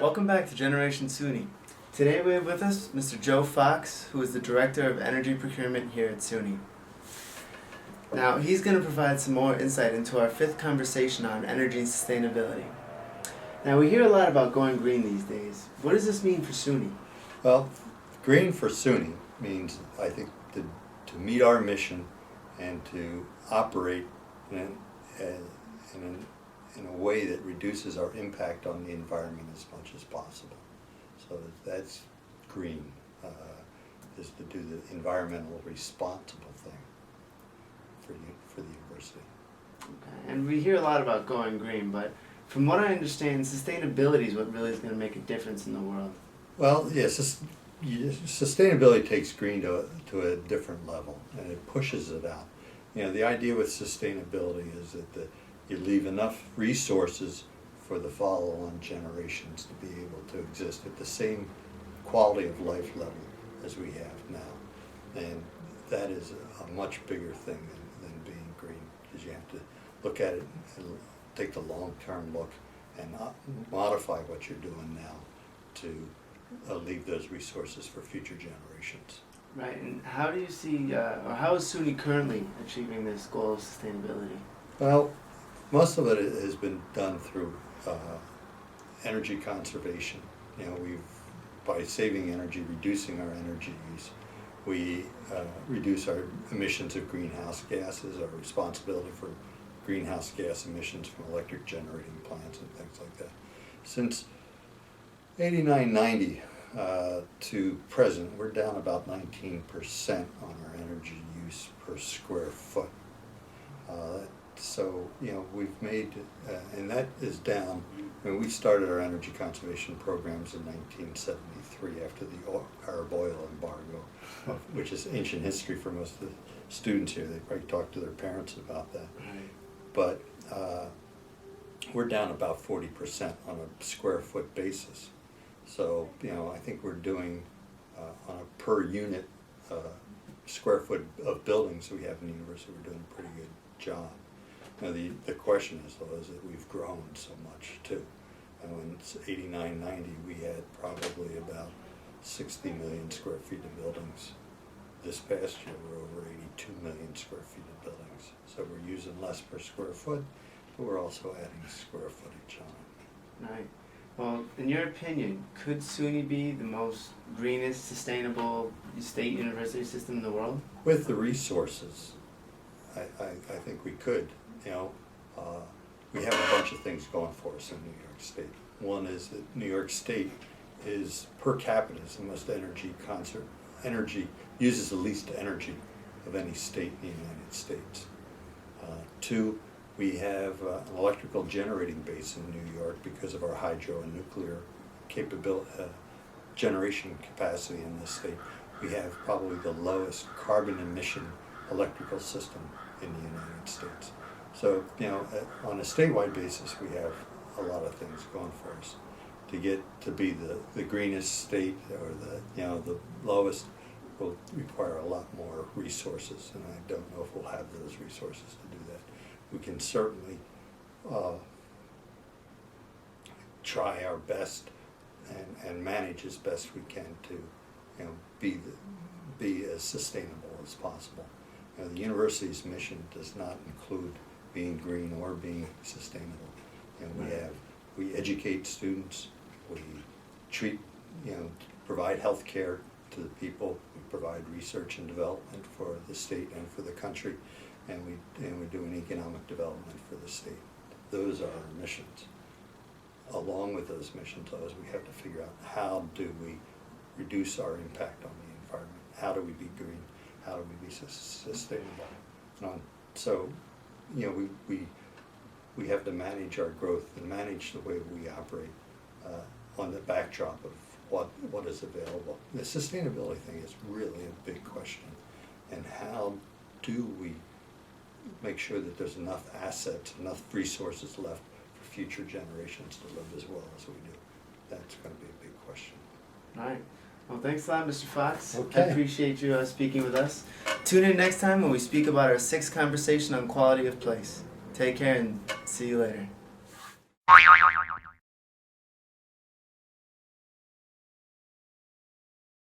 Welcome back to Generation SUNY. Today we have with us Mr. Joe Fox, who is the Director of Energy Procurement here at SUNY. Now, he's going to provide some more insight into our fifth conversation on energy and sustainability. Now, we hear a lot about going green these days. What does this mean for SUNY? Well, green for SUNY means, I think, to meet our mission and to operate in a way that reduces our impact on the environment as much as possible. So that's green, is to do the environmental responsible thing for the university. Okay. And we hear a lot about going green, but from what I understand, sustainability is what really is going to make a difference in the world. Well, yes, sustainability takes green to a different level, and it pushes it out. You know, the idea with sustainability is that you leave enough resources for the follow-on generations to be able to exist at the same quality of life level as we have now. And that is a much bigger thing than being green, because you have to look at it and take the long-term look and not modify what you're doing now to leave those resources for future generations. Right, and how do you see, or how is SUNY currently achieving this goal of sustainability? Well, most of it has been done through energy conservation. You know, by saving energy, reducing our energy use, we reduce our emissions of greenhouse gases, our responsibility for greenhouse gas emissions from electric generating plants and things like that. Since 89-90 to present, we're down about 19% on our energy use per square foot. So, you know, we've made, and that is down. I mean, we started our energy conservation programs in 1973 after the Arab oil embargo, which is ancient history for most of the students here. They probably talk to their parents about that. But we're down about 40% on a square foot basis. So, you know, I think we're doing, on a per unit square foot of buildings we have in the university, we're doing a pretty good job. Now, the question is, though, is that we've grown so much, too. And when it's 89-90, we had probably about 60 million square feet of buildings. This past year, we're over 82 million square feet of buildings. So we're using less per square foot, but we're also adding square footage on it. Right. Well, in your opinion, could SUNY be the most greenest, sustainable state university system in the world? With the resources, I think we could. You know, we have a bunch of things going for us in New York State. One is that New York State is, per capita, is the most energy uses the least energy of any state in the United States. Two, we have an electrical generating base in New York because of our hydro and nuclear generation capacity in this state. We have probably the lowest carbon emission electrical system in the United States. So, you know, on a statewide basis, we have a lot of things going for us. To get to be the greenest state, or the lowest, will require a lot more resources, and I don't know if we'll have those resources to do that. We can certainly try our best and manage as best we can to, you know, be as sustainable as possible. You know, the university's mission does not include being green or being sustainable. You know, we educate students, we provide health care to the people, we provide research and development for the state and for the country, and we do an economic development for the state. Those are our missions. Along with those missions, we have to figure out how do we reduce our impact on the environment, how do we be green, how do we be sustainable. So, you know, we have to manage our growth and manage the way we operate on the backdrop of what is available. The sustainability thing is really a big question, and how do we make sure that there's enough assets, enough resources left for future generations to live as well as we do? That's going to be a big question. All right. Well, thanks a lot, Mr. Fox. Okay. I appreciate you speaking with us. Tune in next time when we speak about our sixth conversation on quality of place. Take care and see you later.